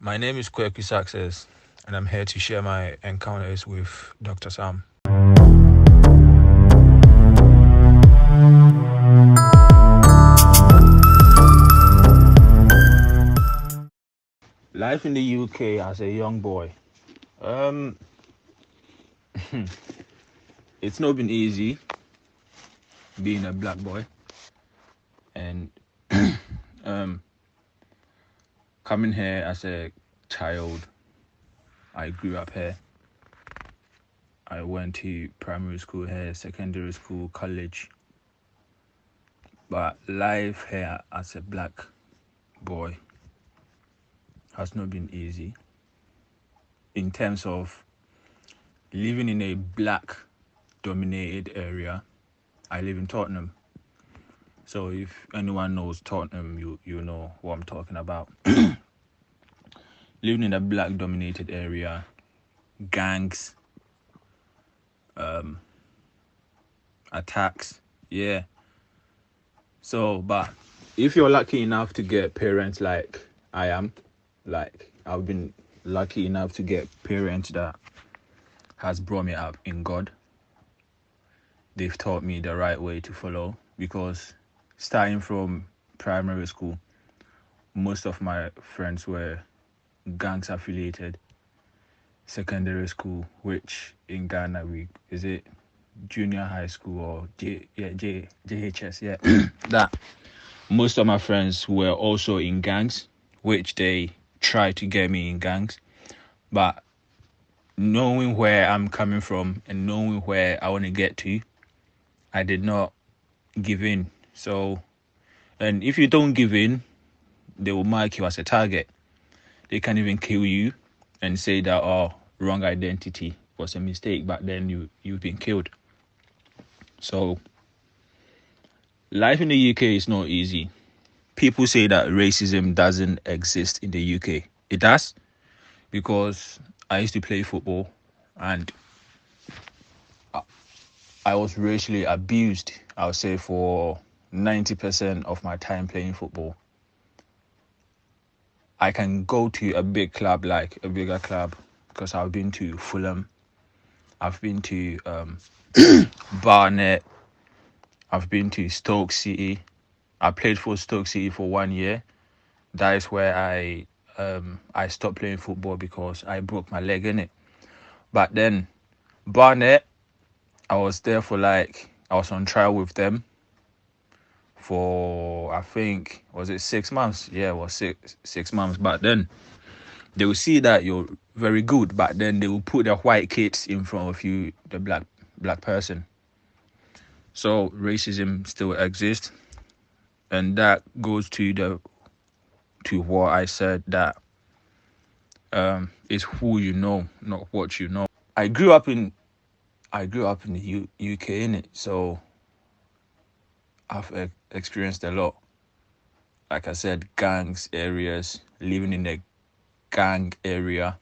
My name is Kweku Success, and I'm here to share my encounters with Dr. Sam. Life in the UK as a young boy. Um, it's not been easy being a black boy, and um, coming here as a child. I grew up here. I went to primary school here, secondary school, college. But life here as a black boy has not been easy in terms of living in a black dominated area. I live in Tottenham. So if anyone knows Tottenham, you know what I'm talking about. Living in a black dominated area, gangs, attacks, yeah. So, but if you're lucky enough to get parents like I am, like I've been lucky enough to get parents that has brought me up in God. They've taught me the right way to follow, because starting from primary school, most of my friends were gangs affiliated. Secondary school, which in Ghana is it junior high school or JHS, yeah. That most of my friends were also in gangs, which they tried to get me in gangs. But knowing where I'm coming from and knowing where I want to get to, I did not give in. So, and if you don't give in, they will mark you as a target. They can even kill you and say that, wrong identity was a mistake, but then you've been killed. So life in the UK is not easy. People say that racism doesn't exist in the UK. It does, because I used to play football and I was racially abused, I would say, for 90% of my time playing football. I can go to a big club, like a bigger club, because I've been to Fulham, I've been to Barnet, I've been to Stoke City. I played for Stoke City for 1 year. That is where I stopped playing football because I broke my leg in it. But then Barnet, I was there for I was on trial with them for, I think, was it 6 months? Yeah, it was six months. But then they will see that you're very good, but then they will put the white kids in front of you, the black person. So racism still exists, and that goes to what I said, that it's who you know, not what you know. I grew up in the UK, innit? So I've experienced a lot. Like I said, gangs areas, living in a gang area,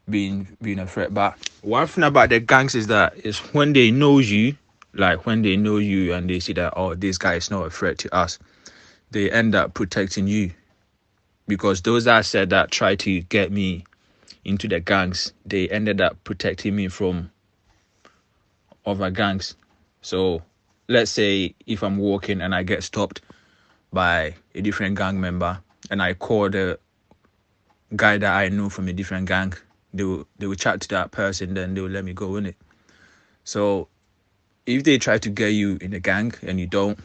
being a threat. But one thing about the gangs is that is when they know you, and they see that, this guy is not a threat to us, they end up protecting you. Because those that said that try to get me into the gangs, they ended up protecting me from other gangs. So let's say if I'm walking and I get stopped by a different gang member and I call the guy that I know from a different gang, they will chat to that person, then they will let me go in it. So if they try to get you in a gang and you don't,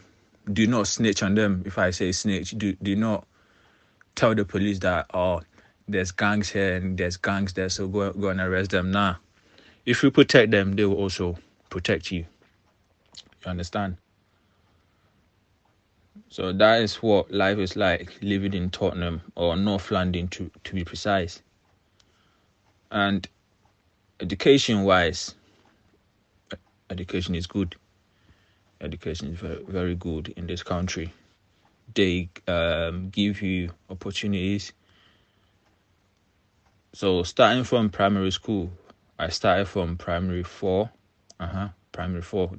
do not snitch on them. If I say snitch, do not tell the police that, there's gangs here and there's gangs there, so go and arrest them. Nah. If you protect them, they will also protect you. You understand? So that is what life is like living in Tottenham, or North London to be precise. And education-wise, education is good. Education is very, very good in this country. They give you opportunities. So starting from primary school, I started from primary 4. Primary 4.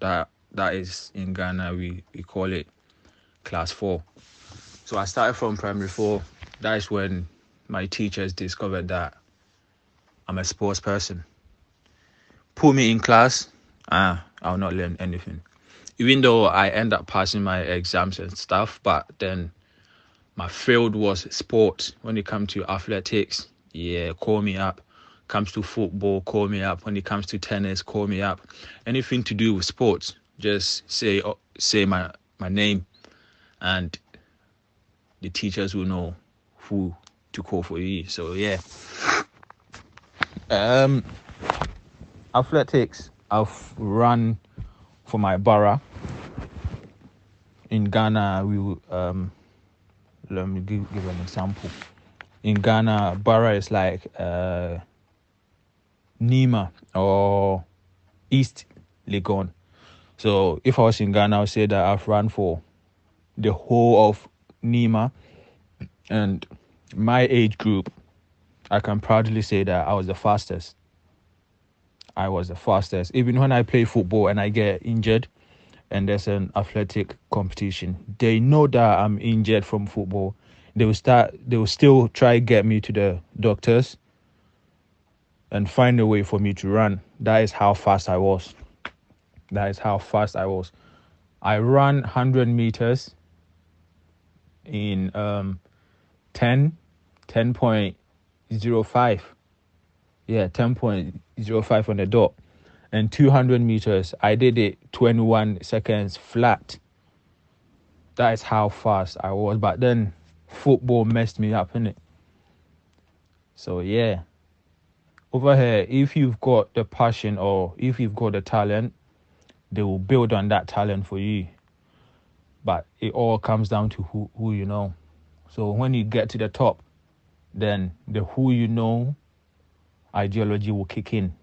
That is in Ghana, we call it class 4. So I started from primary 4. That is when my teachers discovered that I'm a sports person. Put me in class, I'll not learn anything. Even though I end up passing my exams and stuff, but then my field was sports. When it comes to athletics, yeah, call me up. Comes to football, call me up. When it comes to tennis, call me up. Anything to do with sports, just say my name, and the teachers will know who to call for you. So yeah. Athletics, I've run for my borough. In Ghana, let me give an example. In Ghana, borough is like Nima or East Legon. So if I was in Ghana, I would say that I've run for the whole of Nima, and my age group, I can proudly say that I was the fastest. Even when I play football and I get injured and there's an athletic competition, they know that I'm injured from football. They will still try get me to the doctors and find a way for me to run. That is how fast I was. I ran 100 meters in 10.05. Yeah, 10.05 on the dot. And 200 meters, I did it 21 seconds flat. That is how fast I was. But then football messed me up, innit? So yeah. Over here, if you've got the passion or if you've got the talent, they will build on that talent for you. But it all comes down to who you know. So when you get to the top, then the who you know ideology will kick in.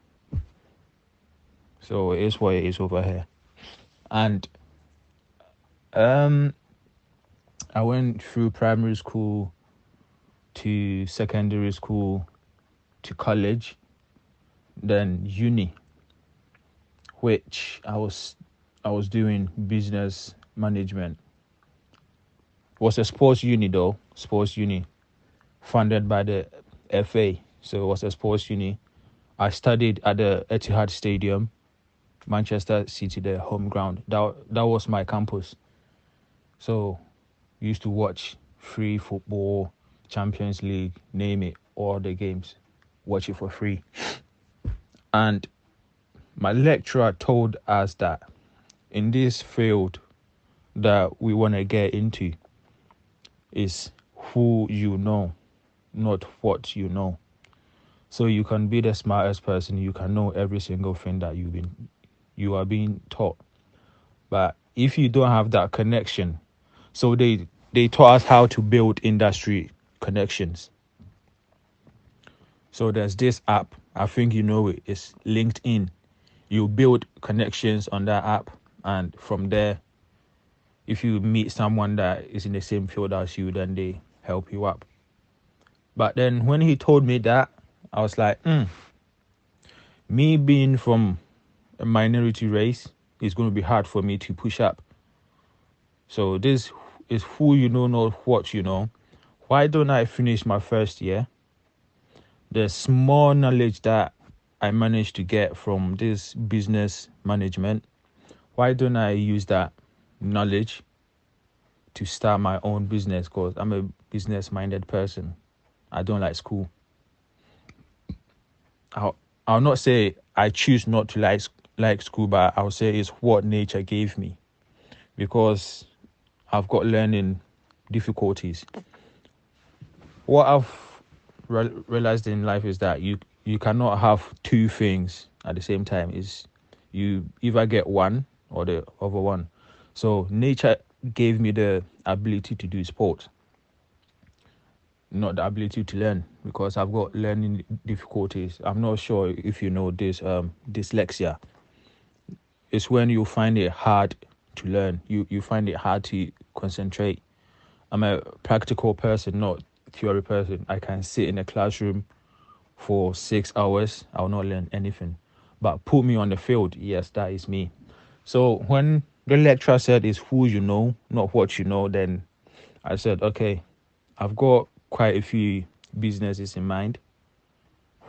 So it is what it is over here. And I went through primary school to secondary school to college, then uni, which I was doing business management. It was a sports uni though, funded by the FA. So it was a sports uni. I studied at the Etihad Stadium, Manchester City, the home ground. That was my campus. So used to watch free football, Champions League, name it, all the games. Watch it for free. And my lecturer told us that in this field that we want to get into is who you know, not what you know. So you can be the smartest person, you can know every single thing that you are being taught. But if you don't have that connection, so they taught us how to build industry connections. So there's this app, I think you know it, it's LinkedIn. You build connections on that app, and from there, if you meet someone that is in the same field as you, then they help you up. But then when he told me that, I was like, me being from a minority race, it's going to be hard for me to push up. So this is who you know, not what you know. Why don't I finish my first year? The small knowledge that I managed to get from this business management, why don't I use that knowledge to start my own business? Because I'm a business-minded person. I don't like school. I'll not say I choose not to like school, but I'll say it's what nature gave me, because I've got learning difficulties. What I've realized in life is that you cannot have two things at the same time. Is you either get one or the other one. So nature gave me the ability to do sport, not the ability to learn, because I've got learning difficulties. I'm not sure if you know this, dyslexia. It's when you find it hard to learn. You find it hard to concentrate. I'm a practical person, not theory person. I can sit in a classroom for 6 hours. I'll not learn anything. But put me on the field, yes, that is me. So when the lecturer said it's who you know, not what you know, then I said, okay, I've got quite a few businesses in mind,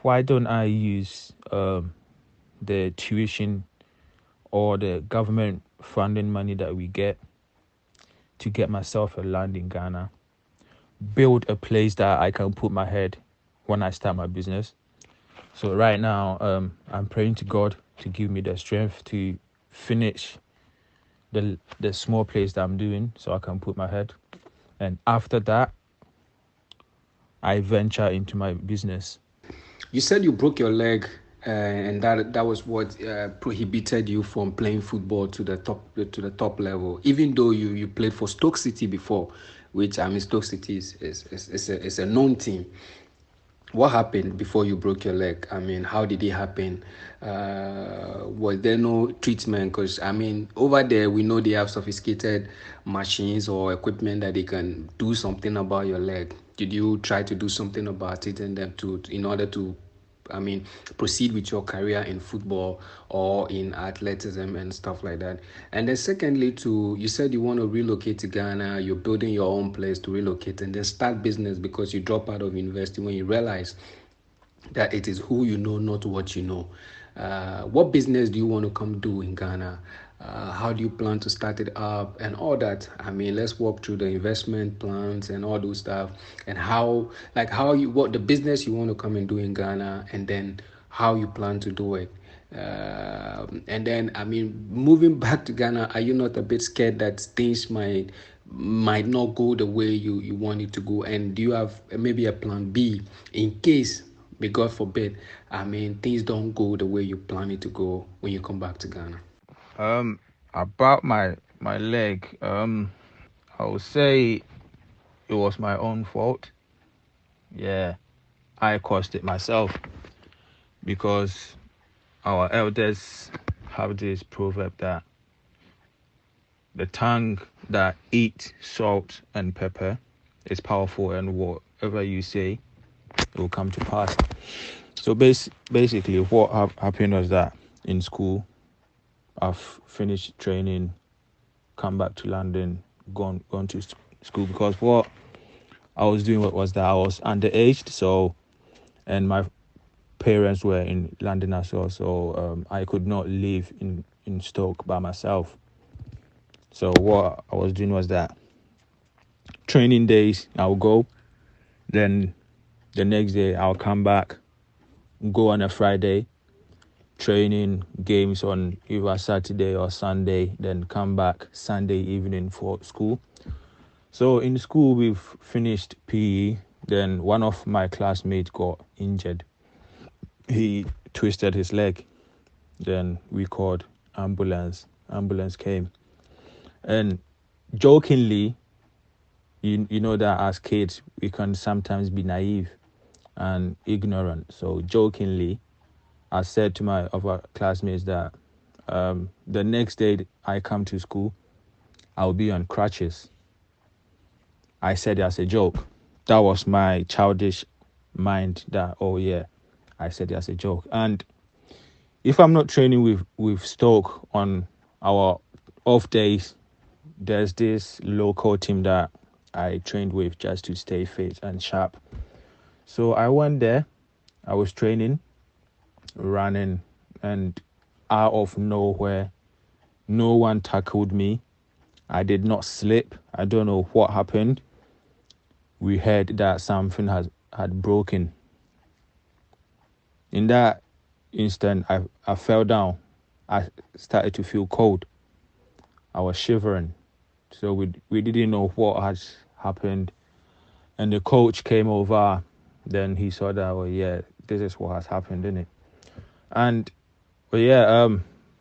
why don't I use the tuition or the government funding money that we get to get myself a land in Ghana, build a place that I can put my head when I start my business. So right now, I'm praying to God to give me the strength to finish the small place that I'm doing so I can put my head. And after that, I venture into my business. You said you broke your leg, and that was what prohibited you from playing football to the top level. Even though you played for Stoke City before, which I mean Stoke City is a known team. What happened before you broke your leg? I mean, how did it happen? Was there no treatment? Because I mean, over there we know they have sophisticated machines or equipment that they can do something about your leg. Did you try to do something about it and then to in order to, I mean, proceed with your career in football or in athleticism and stuff like that? And then secondly, to you said you want to relocate to Ghana, you're building your own place to relocate and then start business because you drop out of university when you realize that it is who you know, not what you know. What business do you want to come do in Ghana? How do you plan to start it up and all that? I mean, let's walk through the investment plans and all those stuff and what the business you want to come and do in Ghana and then how you plan to do it. And then, I mean, moving back to Ghana, are you not a bit scared that things might not go the way you want it to go? And do you have maybe a plan B in case, may God forbid, I mean, things don't go the way you plan it to go when you come back to Ghana? Um, about my leg, I would say it was my own fault. Yeah, I caused it myself because our elders have this proverb that the tongue that eats salt and pepper is powerful, and whatever you say, it will come to pass. So basically, what happened was that in school, I've finished training, come back to London, gone to school because what I was doing was that I was underaged, so and my parents were in London as well, so I could not live in Stoke by myself. So what I was doing was that training days I'll go, then the next day I'll come back, go on a Friday, training games on either Saturday or Sunday, then come back Sunday evening for school. So in school we've finished PE, then one of my classmates got injured. He twisted his leg. Then we called ambulance. Ambulance came. And jokingly, you know that as kids we can sometimes be naive and ignorant. So jokingly, I said to my other classmates that the next day I come to school, I'll be on crutches. I said it as a joke. That was my childish mind that, oh yeah, I said it as a joke. And if I'm not training with Stoke on our off days, there's this local team that I trained with just to stay fit and sharp. So I went there, I was training, running, and out of nowhere, no one tackled me. I did not slip. I don't know what happened. We heard that something had broken. In that instant, I fell down. I started to feel cold. I was shivering. So we didn't know what had happened. And the coach came over. Then he saw that, oh yeah, this is what has happened, isn't it? And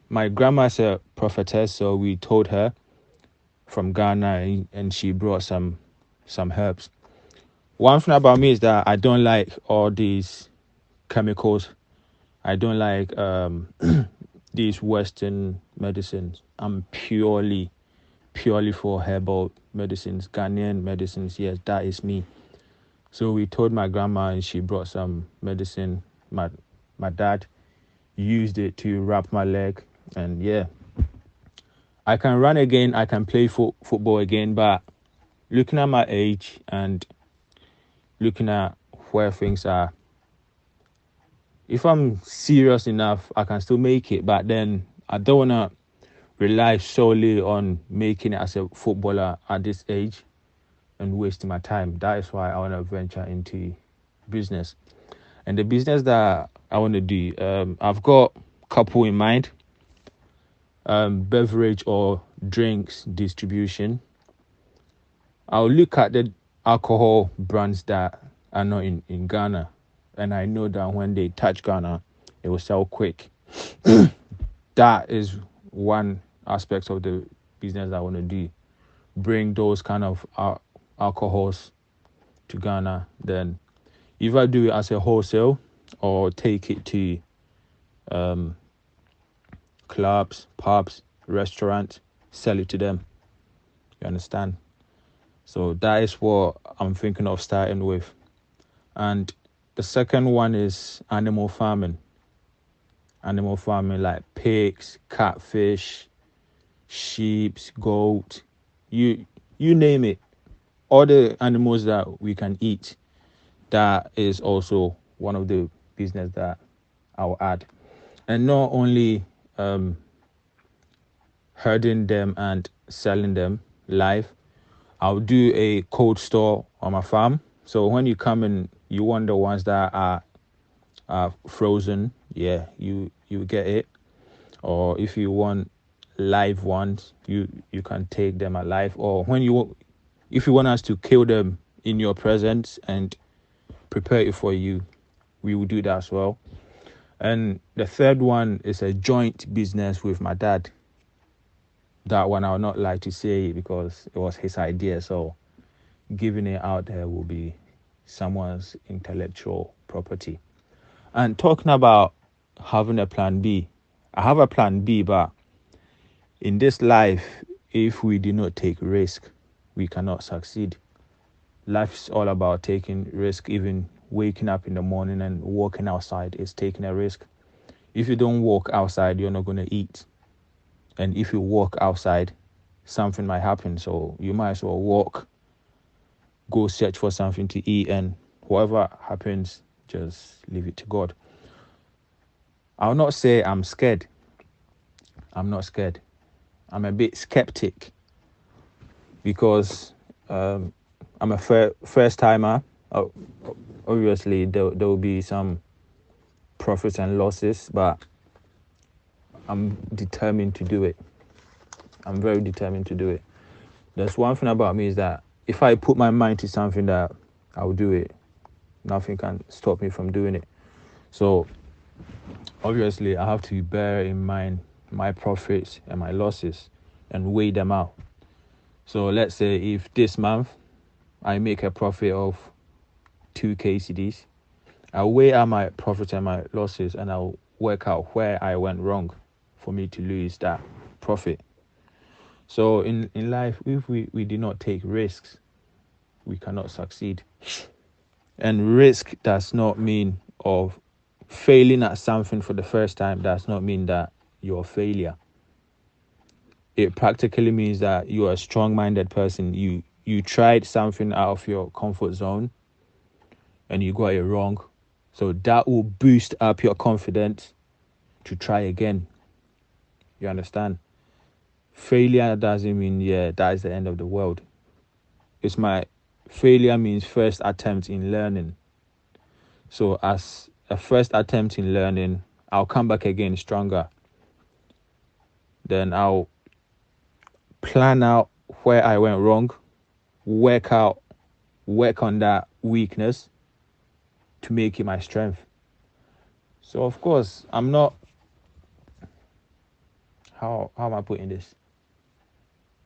my grandma's a prophetess, so we told her from Ghana, and she brought some herbs. One thing about me is that I don't like all these chemicals. I don't like these Western medicines. I'm purely for herbal medicines, Ghanaian medicines. Yes, that is me. So we told my grandma, and she brought some medicine. My dad used it to wrap my leg, and yeah, I can run again. I can play football again. But looking at my age and looking at where things are. If I'm serious enough, I can still make it, but then I don't wanna rely solely on making it as a footballer at this age and wasting my time. That is why I want to venture into business. And the business that I want to do, I've got a couple in mind. Beverage or drinks distribution. I'll look at the alcohol brands that are not in Ghana, and I know that when they touch Ghana, it will sell quick. That is one aspect of the business I want to do. Bring those kind of alcohols to Ghana. Then either do it as a wholesale or take it to clubs, pubs, restaurants, sell it to them. You understand? So that is what I'm thinking of starting with. And the second one is animal farming. Animal farming like pigs, catfish, sheep, goat, you name it. All the animals that we can eat. That is also one of the business that I'll add. And not only herding them and selling them live, I'll do a cold store on my farm. So when you come in, you want the ones that are frozen, yeah, you get it. Or if you want live ones, you can take them alive. Or if you want us to kill them in your presence and prepare it for you, we will do that as well. And the third one is a joint business with my dad. That one I'll not like to say because it was his idea, so giving it out there will be someone's intellectual property. And talking about having a plan B, I have a plan B, but in this life, if we do not take risk, we cannot succeed. Life is all about taking risk. Even waking up in the morning and walking outside is taking a risk. If you don't walk outside, you're not going to eat. And if you walk outside, something might happen. So you might as well walk, go search for something to eat, and whatever happens, just leave it to God. I'll not say I'm scared. I'm not scared. I'm a bit skeptic because I'm a first timer. Obviously, there will be some profits and losses, but I'm determined to do it. I'm very determined to do it. There's one thing about me is that if I put my mind to something, that I'll do it. Nothing can stop me from doing it. So obviously I have to bear in mind my profits and my losses and weigh them out. So let's say if this month I make a profit of 2k cedis, I'll weigh out my profits and my losses and I'll work out where I went wrong for me to lose that profit. So in life, if we do not take risks, we cannot succeed. And risk does not mean of failing at something for the first time does not mean that you're a failure. It practically means that you're a strong-minded person. You tried something out of your comfort zone and you got it wrong. So that will boost up your confidence to try again. You understand? Failure doesn't mean, that is the end of the world. Failure means first attempt in learning. So as a first attempt in learning, I'll come back again stronger. Then I'll plan out where I went wrong, work on that weakness to make it my strength. So of course, I'm not, how am I putting this?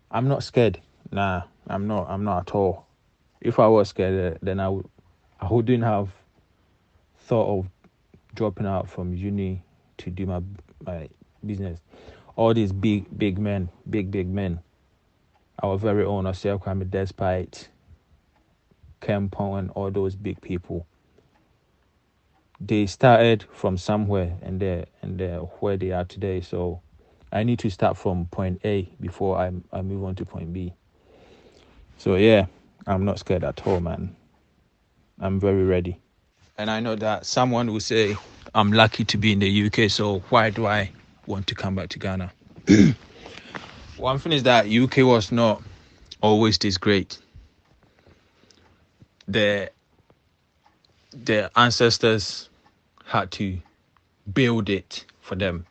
I'm not scared. Nah, I'm not at all. If I was scared, then I wouldn't have thought of dropping out from uni to do my business. All these big men, our very own Kwame Despite, Kempon, and all those big people. They started from somewhere and they're where they are today. So I need to start from point A before I move on to point B. So yeah, I'm not scared at all, man. I'm very ready. And I know that someone will say, I'm lucky to be in the UK, so why do I want to come back to Ghana? One thing is that UK was not always this great. The ancestors had to build it for them.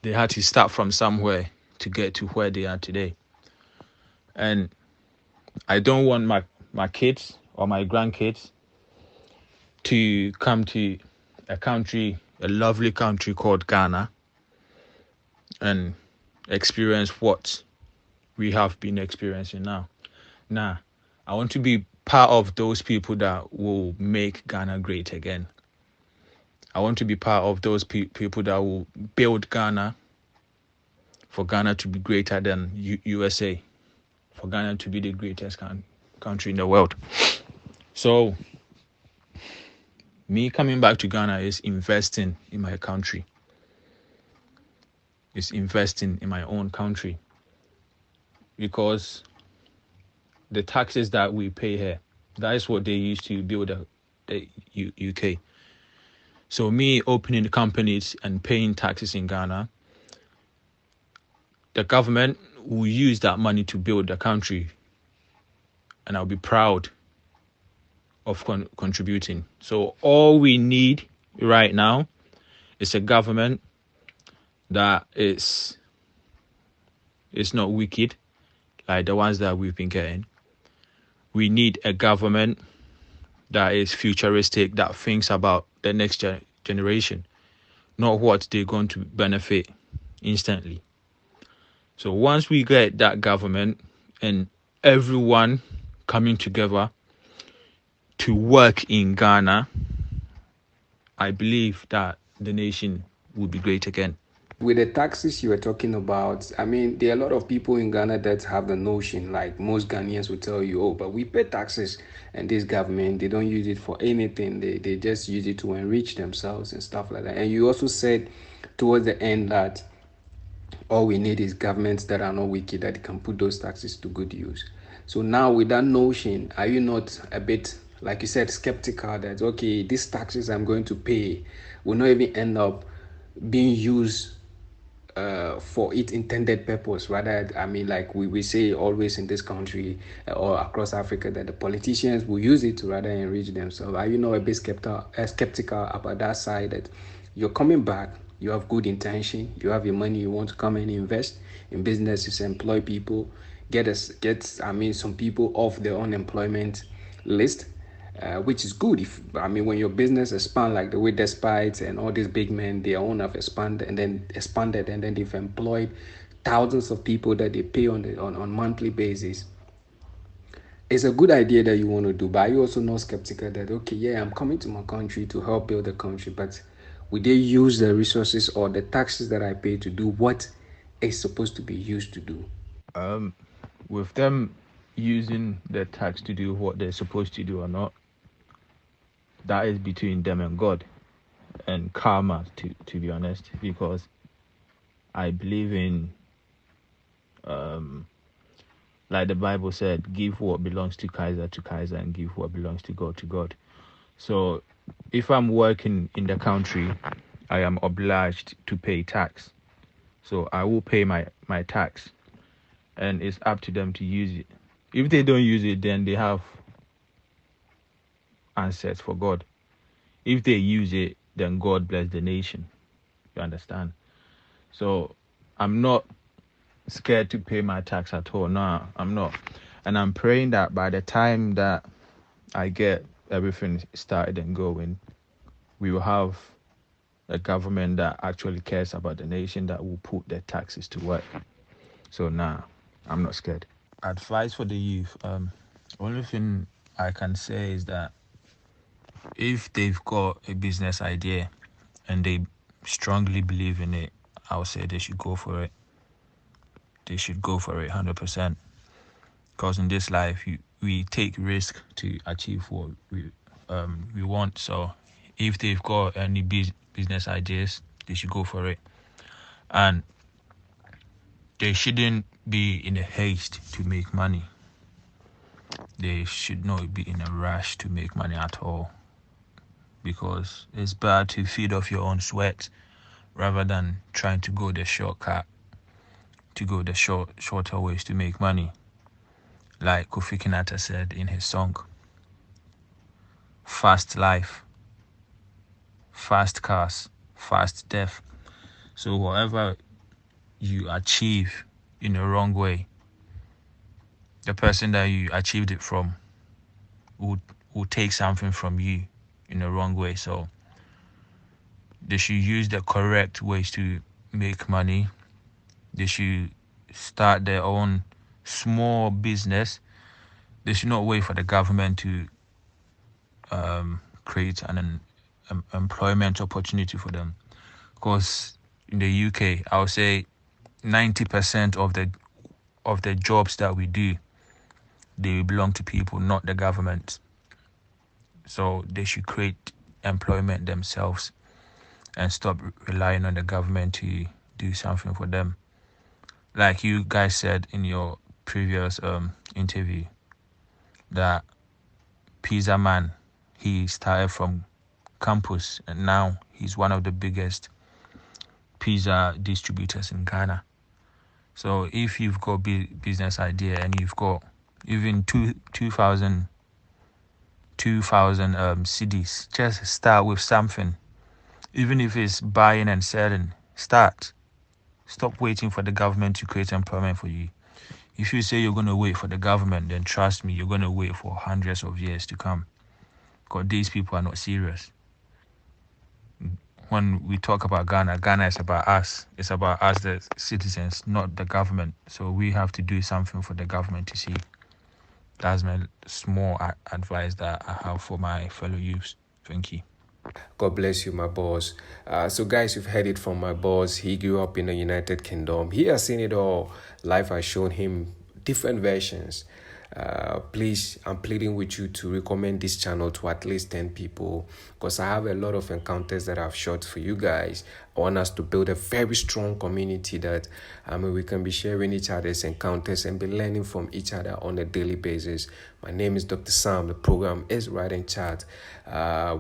They had to start from somewhere to get to where they are today. And I don't want my kids or my grandkids to come to a lovely country called Ghana, and experience what we have been experiencing now. Nah, I want to be part of those people that will make Ghana great again. I want to be part of those people that will build Ghana for Ghana to be greater than USA, for Ghana to be the greatest country in the world. So, me coming back to Ghana is investing in my country. It's investing in my own country. Because the taxes that we pay here, that is what they used to build the UK. So me opening the companies and paying taxes in Ghana, the government will use that money to build the country, and I'll be proud of contributing. So all we need right now is a government that is not wicked like the ones that we've been getting. We need a government that is futuristic, that thinks about the next generation, not what they're going to benefit instantly. So once we get that government and everyone coming together to work in Ghana, I believe that the nation will be great again. With the taxes you were talking about, I mean, there are a lot of people in Ghana that have the notion, like most Ghanaians will tell you, oh, but we pay taxes, and this government, they don't use it for anything. They just use it to enrich themselves and stuff like that. And you also said towards the end that all we need is governments that are not wicked, that can put those taxes to good use. So now with that notion, are you not a bit, like you said, skeptical that, okay, these taxes I'm going to pay will not even end up being used for its intended purpose? Rather, I mean, like we say always in this country or across Africa, that the politicians will use it to rather enrich themselves. Are you not a bit skeptical about that side, that you're coming back, you have good intention, you have your money, you want to come and invest in businesses, employ people, get some people off the unemployment list, which is good. If I mean, when your business expand like the way Despite and all these big men, they own have expanded, and then they've employed thousands of people that they pay on monthly basis. It's a good idea that you want to do, but you also not skeptical that, okay, yeah, I'm coming to my country to help build the country, but will they use the resources or the taxes that I pay to do what it's supposed to be used to do? Um, with them using the tax to do what they're supposed to do or not, that is between them and God and karma, to be honest, because I believe in, like the Bible said, give what belongs to Kaiser, and give what belongs to God to God. So if I'm working in the country, I am obliged to pay tax. So I will pay my tax, and it's up to them to use it. If they don't use it, then they have answers for God. If they use it, then God bless the nation. You understand? So I'm not scared to pay my tax at all. No, I'm not. And I'm praying that by the time that I get everything started and going, we will have a government that actually cares about the nation, that will put their taxes to work. So I'm not scared. Advice for the youth. Only thing I can say is that if they've got a business idea and they strongly believe in it, I would say they should go for it. They should go for it 100%. Because in this life, we take risk to achieve what we want. So if they've got any business ideas, they should go for it. And they shouldn't be in a haste to make money. They should not be in a rush to make money at all. because it's better to feed off your own sweat rather than trying to go the shortcut, to go the shorter ways to make money. Like Kofi Kinata said in his song, fast life, fast cars, fast death. So whatever you achieve in the wrong way, the person that you achieved it from will take something from you in the wrong way. So they should use the correct ways to make money. They should start their own small business. They should not wait for the government to create an employment opportunity for them. Because in the UK, I would say 90% of the jobs that we do, they belong to people, not the government. So they should create employment themselves and stop relying on the government to do something for them. Like you guys said in your previous interview, that Pizza Man, he started from campus and now he's one of the biggest pizza distributors in Ghana. So if you've got business idea and you've got even 2,000 CDs, just start with something. Even if it's buying and selling, start. Stop waiting for the government to create employment for you. If you say you're going to wait for the government, then trust me, you're going to wait for hundreds of years to come. Because these people are not serious. When we talk about Ghana, Ghana is about us. It's about us, the citizens, not the government. So we have to do something for the government to see. That's my small advice that I have for my fellow youths. Thank you. God bless you, my boss. So, guys, you've heard it from my boss. He grew up in the United Kingdom. He has seen it all. Life has shown him different versions. Please, I'm pleading with you to recommend this channel to at least 10 people because I have a lot of encounters that I've shot for you guys. I want us to build a very strong community that we can be sharing each other's encounters and be learning from each other on a daily basis. My name is Dr. Sam. The program is Ride and Chat.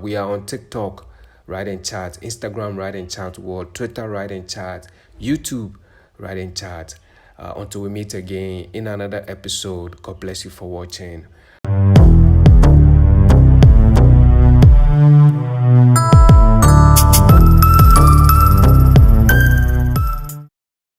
We are on TikTok, Ride and Chat, Instagram, Ride and Chat World, Twitter, Ride and Chat, YouTube, Ride and Chat. Until we meet again in another episode, God bless you for watching.